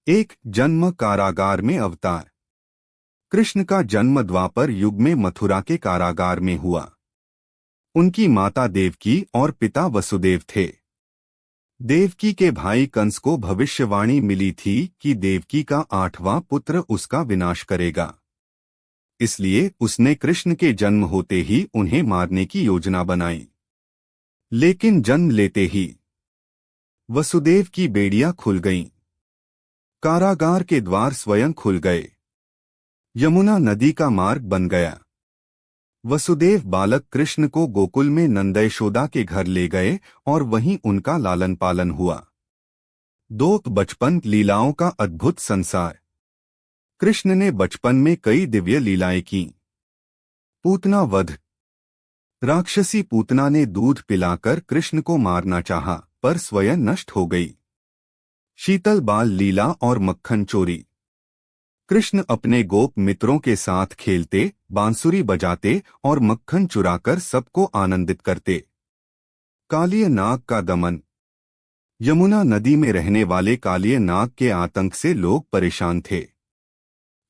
एक जन्म कारागार में अवतार। कृष्ण का जन्म द्वापर युग में मथुरा के कारागार में हुआ। उनकी माता देवकी और पिता वसुदेव थे। देवकी के भाई कंस को भविष्यवाणी मिली थी कि देवकी का 8वां पुत्र उसका विनाश करेगा। इसलिए उसने कृष्ण के जन्म होते ही उन्हें मारने की योजना बनाई। लेकिन जन्म लेते ही वसुदेव की बेड़ियां खुल गईं। कारागार के द्वार स्वयं खुल गए। यमुना नदी का मार्ग बन गया। वसुदेव बालक कृष्ण को गोकुल में नंद यशोदा के घर ले गए और वहीं उनका लालन पालन हुआ। दो बचपन लीलाओं का अद्भुत संसार। कृष्ण ने बचपन में कई दिव्य लीलाएं की। पूतना वध। राक्षसी पूतना ने दूध पिलाकर कृष्ण को मारना चाहा, पर स्वयं नष्ट हो गई। शीतल बाल लीला और मक्खन चोरी। कृष्ण अपने गोप मित्रों के साथ खेलते, बांसुरी बजाते और मक्खन चुराकर सबको आनंदित करते। कालिय नाग का दमन। यमुना नदी में रहने वाले कालिय नाग के आतंक से लोग परेशान थे।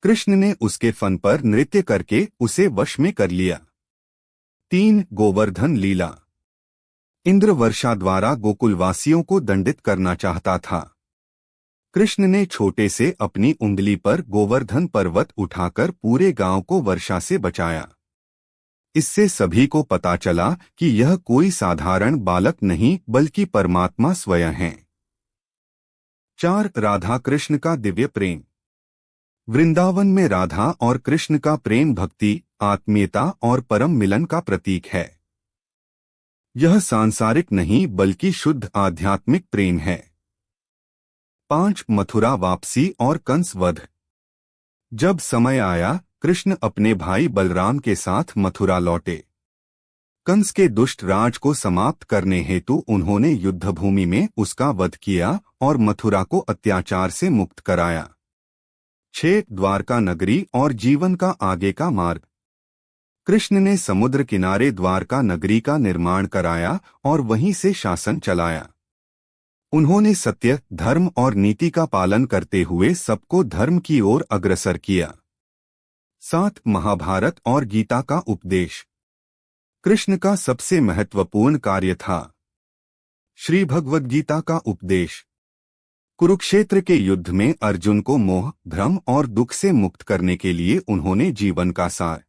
कृष्ण ने उसके फन पर नृत्य करके उसे वश में कर लिया। 3 गोवर्धन लीला। इंद्र वर्षा द्वारा गोकुलवासियों को दंडित करना चाहता था। कृष्ण ने छोटे से अपनी उंगली पर गोवर्धन पर्वत उठाकर पूरे गांव को वर्षा से बचाया। इससे सभी को पता चला कि यह कोई साधारण बालक नहीं बल्कि परमात्मा स्वयं है। 4 राधा कृष्ण का दिव्य प्रेम। वृंदावन में राधा और कृष्ण का प्रेम भक्ति, आत्मीयता और परम मिलन का प्रतीक है। यह सांसारिक नहीं बल्कि शुद्ध आध्यात्मिक प्रेम है। 5 मथुरा वापसी और कंस वध। जब समय आया, कृष्ण अपने भाई बलराम के साथ मथुरा लौटे। कंस के दुष्ट राज को समाप्त करने हेतु उन्होंने युद्धभूमि में उसका वध किया और मथुरा को अत्याचार से मुक्त कराया। 6 द्वारका नगरी और जीवन का आगे का मार्ग। कृष्ण ने समुद्र किनारे द्वारका नगरी का निर्माण कराया और वहीं से शासन चलाया। उन्होंने सत्य, धर्म और नीति का पालन करते हुए सबको धर्म की ओर अग्रसर किया। 7 महाभारत और गीता का उपदेश। कृष्ण का सबसे महत्वपूर्ण कार्य था श्री भगवद गीता का उपदेश। कुरुक्षेत्र के युद्ध में अर्जुन को मोह, भ्रम और दुख से मुक्त करने के लिए उन्होंने जीवन का सार